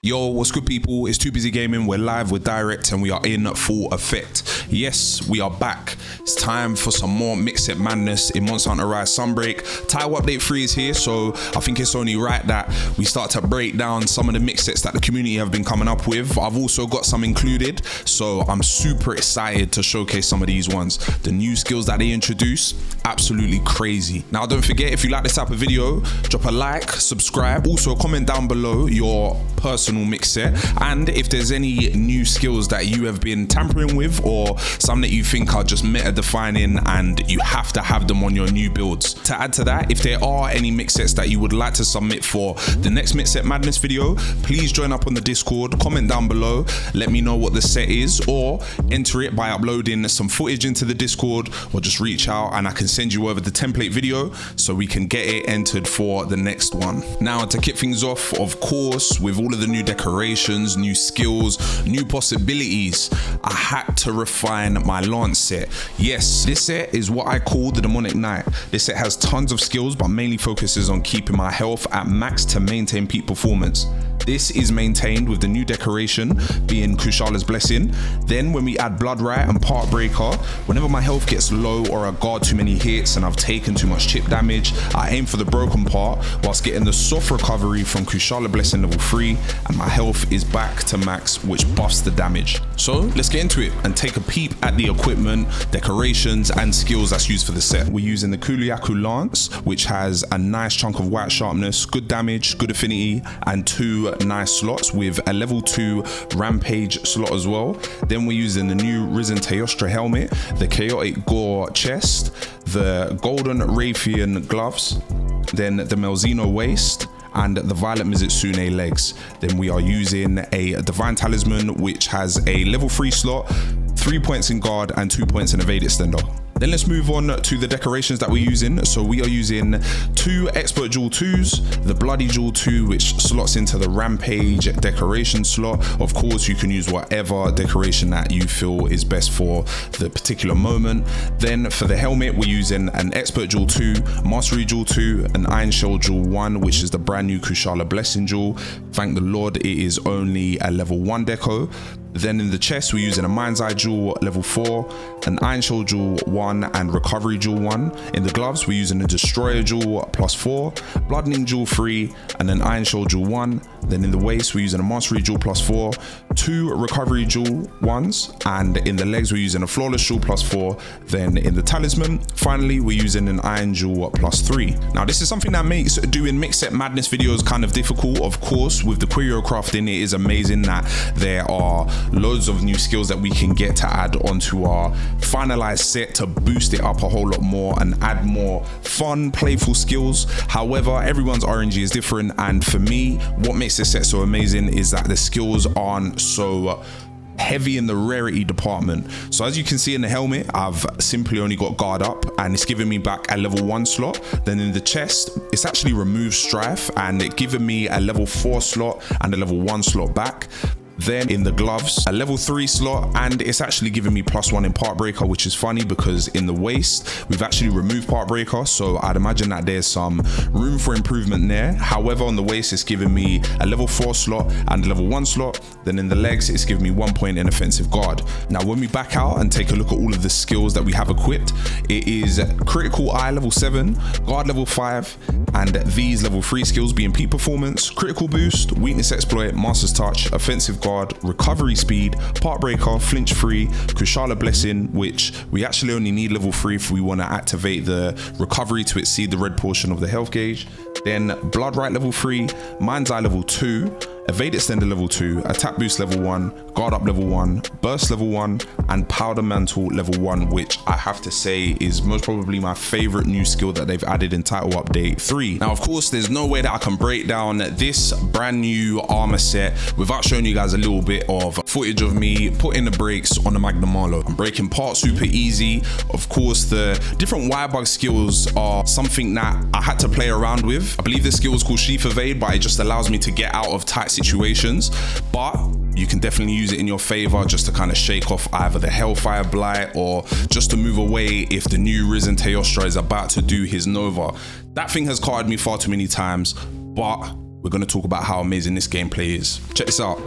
Yo, what's good people? It's Too Busy Gaming. We're live, we're direct, and we are in full effect. Yes, we are back. It's time for some more Mix Set madness in Monster Hunter Rise Sunbreak. Title Update 3 is here, so I think it's only right that we start to break down some of the mix sets that the community have been coming up with. I've also got some included, so I'm super excited to showcase some of these ones. The new skills that they introduce, absolutely crazy. Now, don't forget, if you like this type of video, drop a like, subscribe, also comment down below your personal mix set, and if there's any new skills that you have been tampering with or some that you think are just meta defining and you have to have them on your new builds. To add to that, if there are any mix sets that you would like to submit for the next Mix Set Madness video, please join up on the Discord, comment down below, let me know what the set is, or enter it by uploading some footage into the Discord, or just reach out and I can send you over the template video so we can get it entered for the next one. Now, to kick things off, of course, with all of the new decorations, new skills, new possibilities, I had to refine my lance set. Yes, this set is what I call the Demonic Knight. This set has tons of skills but mainly focuses on keeping my health at max to maintain peak performance. This is maintained with the new decoration being Kushala's Blessing. Then when we add Blood Riot and Part Breaker, whenever my health gets low or I guard too many hits and I've taken too much chip damage, I aim for the broken part whilst getting the soft recovery from Kushala Blessing level 3, and my health is back to max, which buffs the damage. So let's get into it and take a peep at the equipment, decorations and skills that's used for the set. We're using the Kuliaku Lance, which has a nice chunk of white sharpness, good damage, good affinity, and 2 nice slots with a level 2 Rampage slot as well. Then we're using the new Risen Teostra helmet, the Chaotic Gore chest, the Golden Raytheon gloves, then the Melzino waist, and the Violet Mizitsune legs. Then we are using a Divine Talisman, which has a level 3 slot, 3 points in guard and 2 points in evade extender. Then let's move on to the decorations that we're using. So we are using 2 Expert Jewel 2s, the Bloody Jewel 2, which slots into the Rampage decoration slot. Of course, you can use whatever decoration that you feel is best for the particular moment. Then for the helmet, we're using an Expert Jewel 2, Mastery Jewel 2, an Iron Shell Jewel 1, which is the brand new Kushala Blessing Jewel. Thank the Lord, it is only a level 1 deco. Then in the chest, we're using a Mind's Eye Jewel level 4, an Iron Shell Jewel 1 and Recovery Jewel 1. In the gloves, we're using a Destroyer Jewel +4, Bloodening Jewel 3, and an Iron Shell Jewel 1. Then in the waist, we're using a Mastery Jewel +4, 2 Recovery Jewel 1s, and in the legs, we're using a Flawless Jewel +4. Then in the talisman, finally, we're using an Iron Jewel +3. Now, this is something that makes doing Mix Set Madness videos kind of difficult. Of course, with the Curio crafting, it is amazing that there are loads of new skills that we can get to add onto our finalized set to boost it up a whole lot more and add more fun, playful skills. However, everyone's RNG is different, and for me, what makes this set so amazing is that the skills aren't so heavy in the rarity department. So as you can see in the helmet, I've simply only got guard up and it's giving me back a level 1 slot. Then in the chest, it's actually removed strife and it giving me a level 4 slot and a level 1 slot back. Then in the gloves, a level 3 slot, and it's actually giving me +1 in Part Breaker, which is funny because in the waist, we've actually removed Part Breaker, so I'd imagine that there's some room for improvement there. However, on the waist, it's giving me a level 4 slot and a level 1 slot. Then in the legs, it's giving me 1 point in offensive guard. Now, when we back out and take a look at all of the skills that we have equipped, it is Critical Eye level 7, Guard level 5, and these level 3 skills being Peak Performance, Critical Boost, Weakness Exploit, Master's Touch, Offensive Guard, Recovery Speed, Part Breaker, Flinch Free, Kushala Blessing, which we actually only need level 3 if we want to activate the recovery to exceed the red portion of the health gauge. Then Blood Right level 3, Mind's Eye level 2, Evade Extender level 2, Attack Boost level 1, Guard Up level 1, Burst level 1, and Powder Mantle level 1, which I have to say is most probably my favorite new skill that they've added in Title Update 3. Now, of course, there's no way that I can break down this brand new armor set without showing you guys a little bit of footage of me putting the brakes on the Magnum Marlow. I'm breaking parts super easy. Of course, the different wirebug skills are something that I had to play around with. I believe this skill is called Sheath Evade, but it just allows me to get out of tight situations. But you can definitely use it in your favor just to kind of shake off either the Hellfire Blight or just to move away if the new Risen Teostra is about to do his Nova. That thing has carded me far too many times, but we're going to talk about how amazing this gameplay is. Check this out.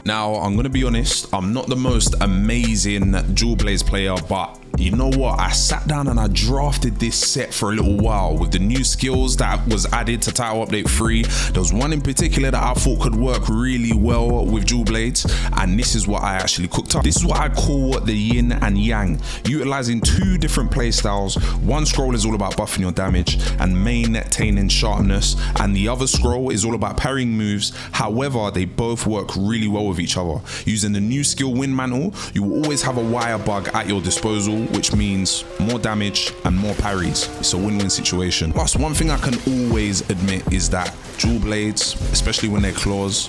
Now, I'm going to be honest, I'm not the most amazing dual blades player, but you know what? I sat down and I drafted this set for a little while with the new skills that was added to Title Update 3. There was one in particular that I thought could work really well with dual blades, and this is what I actually cooked up. This is what I call the yin and yang, utilizing two different play styles. One scroll is all about buffing your damage and maintaining sharpness, and the other scroll is all about parrying moves. However, they both work really well with each other. Using the new skill Wind Mantle, you will always have a wire bug at your disposal, which means more damage and more parries. It's a win-win situation. Plus, one thing I can always admit is that dual blades, especially when they're claws,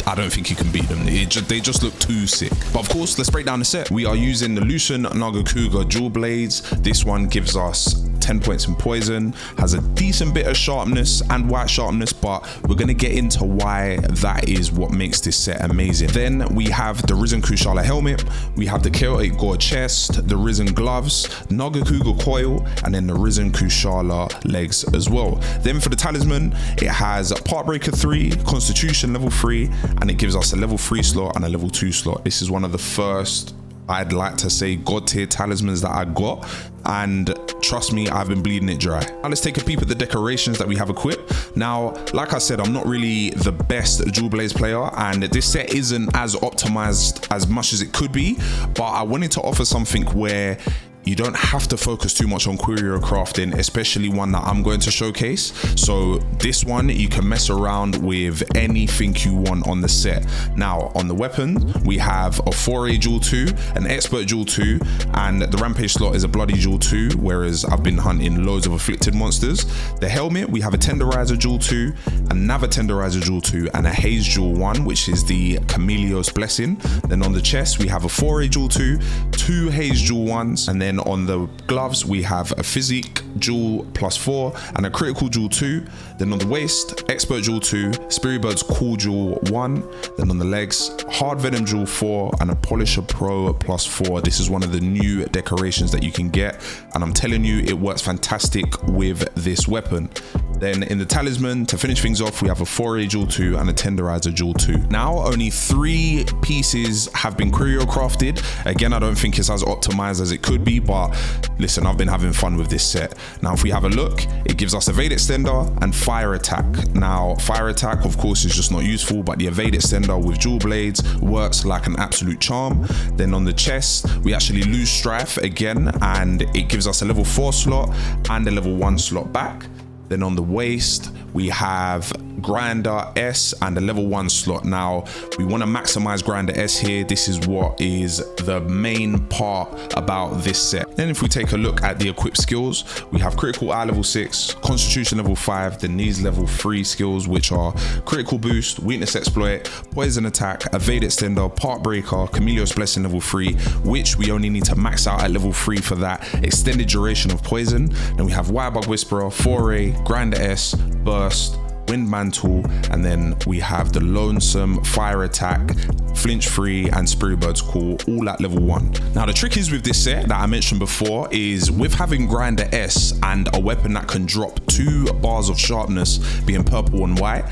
I don't think you can beat them. They just look too sick. But of course, let's break down the set. We are using the Lucent Nagakuga dual blades. This one gives us 10 points in poison, has a decent bit of sharpness and white sharpness, but we're going to get into why that is what makes this set amazing. Then we have the Risen Kushala helmet, we have the Chaotic Gore chest, the Risen gloves, Nagakuga coil, and then the Risen Kushala legs as well. Then for the talisman, it has Partbreaker 3, Constitution level 3, and it gives us a level 3 slot and a level 2 slot. This is one of the first, I'd like to say, god tier talismans that I got, and trust me, I've been bleeding it dry. Now let's take a peep at the decorations that we have equipped. Now, like I said, I'm not really the best dual blades player, and this set isn't as optimized as much as it could be, but I wanted to offer something where you don't have to focus too much on curio crafting, especially one that I'm going to showcase. So this one, you can mess around with anything you want on the set. Now, on the weapon, we have a 4A Jewel 2, an Expert Jewel 2, and the Rampage slot is a Bloody Jewel 2, whereas I've been hunting loads of Afflicted monsters. The helmet, we have a Tenderizer Jewel 2, another Tenderizer Jewel 2, and a Haze Jewel 1, which is the Chameleos Blessing. Then on the chest, we have a 4A Jewel 2, 2 Haze Jewel 1s, and then on the gloves, we have a Physique Jewel +4 and a Critical Jewel 2. Then on the waist, Expert Jewel 2, Spirit Bird's Cool Jewel 1. Then on the legs, Hard Venom Jewel 4 and a Polisher Pro +4. This is one of the new decorations that you can get, and I'm telling you, it works fantastic with this weapon. Then in the talisman, to finish things off, we have a 4A Jewel 2 and a Tenderizer Jewel 2. Now, only 3 pieces have been choreographed. Again, I don't think it's as optimized as it could be, but listen, I've been having fun with this set. Now, if we have a look, it gives us Evade Extender and Fire Attack. Now, Fire Attack, of course, is just not useful, but the Evade Extender with dual blades works like an absolute charm. Then on the chest, we actually lose Strife again, and it gives us a level 4 slot and a level 1 slot back. Then on the waist, we have Grinder S and a level 1 slot. Now, we want to maximize Grinder S here. This is what is the main part about this set. Then if we take a look at the equipped skills, we have Critical Eye level 6, Constitution level 5, then these level 3 skills, which are Critical Boost, Weakness Exploit, Poison Attack, Evade Extender, Part Breaker, Chameleos Blessing level 3, which we only need to max out at level 3 for that extended duration of poison. Then we have Wirebug Whisperer, 4A, Grinder S, Burst, Wind Mantle, and then we have the Lonesome, Fire Attack, Flinch Free, and Spirit Bird's Call, all at level 1. Now the trick is with this set that I mentioned before is with having Grinder S and a weapon that can drop 2 bars of sharpness, being purple and white.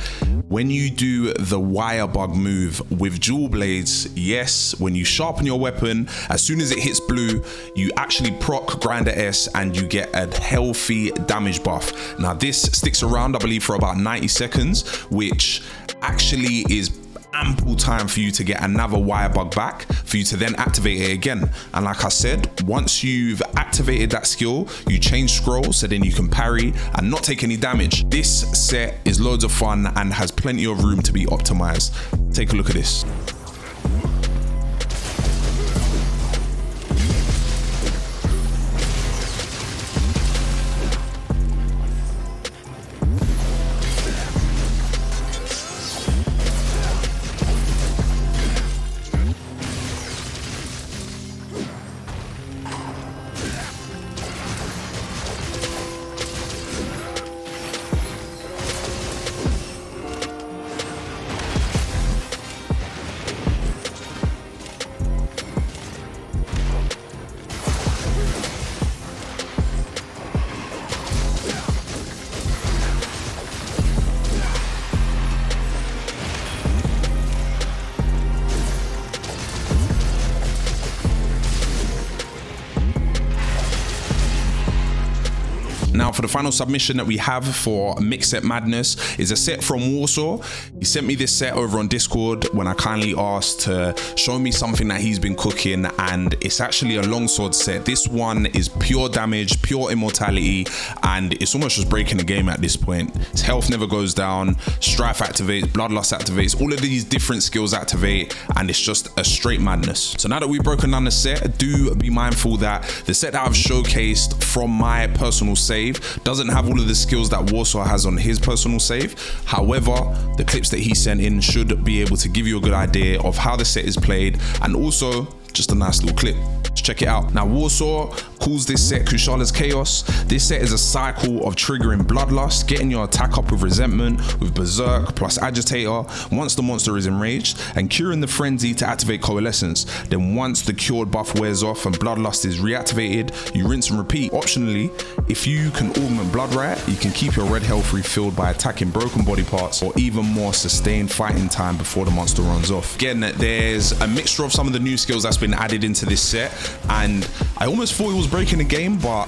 When you do the wire bug move with dual blades, yes, when you sharpen your weapon, as soon as it hits blue, you actually proc Grinder S and you get a healthy damage buff. Now this sticks around, I believe, for about 90 seconds, which actually is ample time for you to get another wire bug back for you to then activate it again. And like I said, once you've activated that skill, you change scroll so then you can parry and not take any damage. This set is loads of fun and has plenty of room to be optimized. Take a look at this. Now for the final submission that we have for Mix Set Madness is a set from Warsaw. He sent me this set over on Discord when I kindly asked to show me something that he's been cooking, and it's actually a longsword set. This one is pure damage, pure immortality, and it's almost just breaking the game at this point. His health never goes down, strife activates, bloodlust activates, all of these different skills activate, and it's just a straight madness. So now that we've broken down the set, do be mindful that the set that I've showcased from my personal save doesn't have all of the skills that Warsaw has on his personal save. However, the clips that he sent in should be able to give you a good idea of how the set is played, and also just a nice little clip. Let's check it out. Now Warsaw calls this set Kushala's Chaos. This set is a cycle of triggering Bloodlust, getting your attack up with Resentment, with Berserk plus Agitator once the monster is enraged, and curing the Frenzy to activate Coalescence. Then once the cured buff wears off and Bloodlust is reactivated, you rinse and repeat. Optionally, if you can augment Blood Riot, you can keep your red health refilled by attacking broken body parts or even more sustained fighting time before the monster runs off. Again, there's a mixture of some of the new skills that's been added into this set, and I almost thought it was breaking the game, but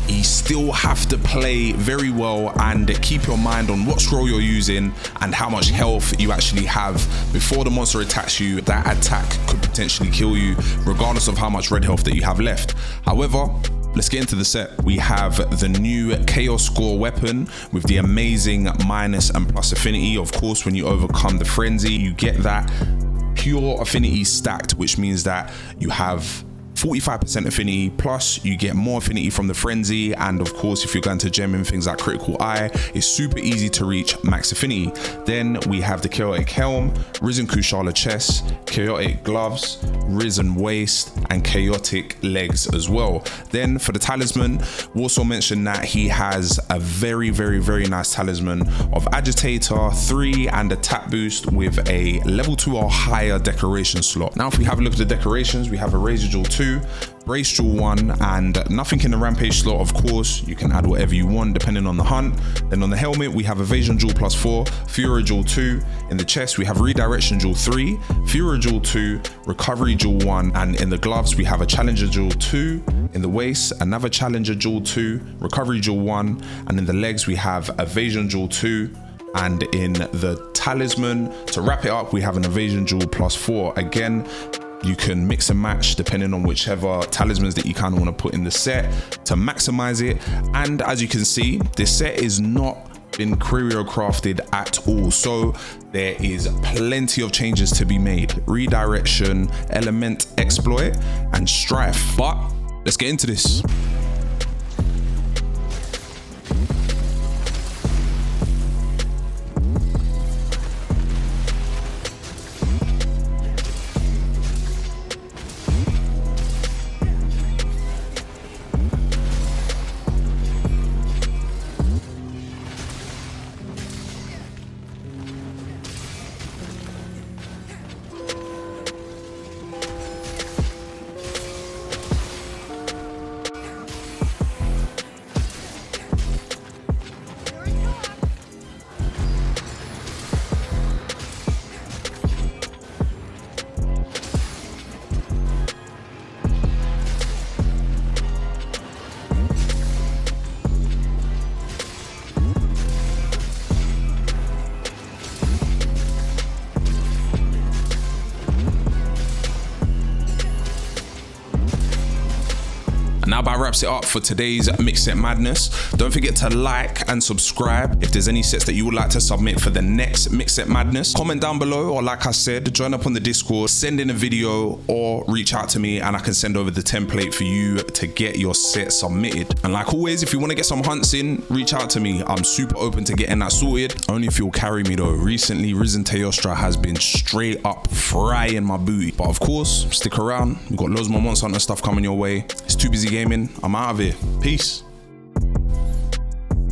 you still have to play very well and keep your mind on what scroll you're using and how much health you actually have before the monster attacks you. That attack could potentially kill you regardless of how much red health that you have left. However, let's get into the set. We have the new Chaos Score weapon with the amazing minus and plus affinity. Of course, when you overcome the Frenzy, you get that pure affinity stacked, which means that you have 45% affinity, plus you get more affinity from the Frenzy, and of course if you're going to gem in things like Critical Eye, it's super easy to reach max affinity. Then we have the Chaotic Helm, Risen Kushala Chest, Chaotic Gloves, Risen Waist, and Chaotic Legs as well. Then for the talisman, Warsaw mentioned that he has a very nice talisman of Agitator 3 and a tap boost with a level 2 or higher decoration slot. Now if we have a look at the decorations, we have a Razor Jewel 2, Brace Jewel 1, and nothing in the Rampage slot. Of course, you can add whatever you want depending on the hunt. Then on the helmet, we have Evasion Jewel +4, Fury Jewel 2. In the chest, we have Redirection Jewel 3, Fury Jewel 2, Recovery Jewel 1, and in the gloves, we have a Challenger Jewel 2. In the waist, another Challenger Jewel 2, Recovery Jewel 1, and in the legs, we have Evasion Jewel 2. And in the talisman, to wrap it up, we have an Evasion Jewel +4. Again, you can mix and match depending on whichever talismans that you kind of want to put in the set to maximize it. And as you can see, this set is not been choreographed at all, so there is plenty of changes to be made. Redirection, Element, Exploit, and Strife. But let's get into this. Now that wraps it up for today's Mix Set Madness. Don't forget to like and subscribe. If there's any sets that you would like to submit for the next Mix Set Madness, comment down below, or like I said, join up on the Discord, send in a video, or reach out to me and I can send over the template for you to get your set submitted. And like always, if you want to get some hunts in, reach out to me. I'm super open to getting that sorted. Only if you'll carry me though. Recently, Risen Teostra has been straight up frying my booty. But of course, stick around. We've got loads more Monster Hunter stuff coming your way. It's Too Busy Gaming. I'm out of here. Peace.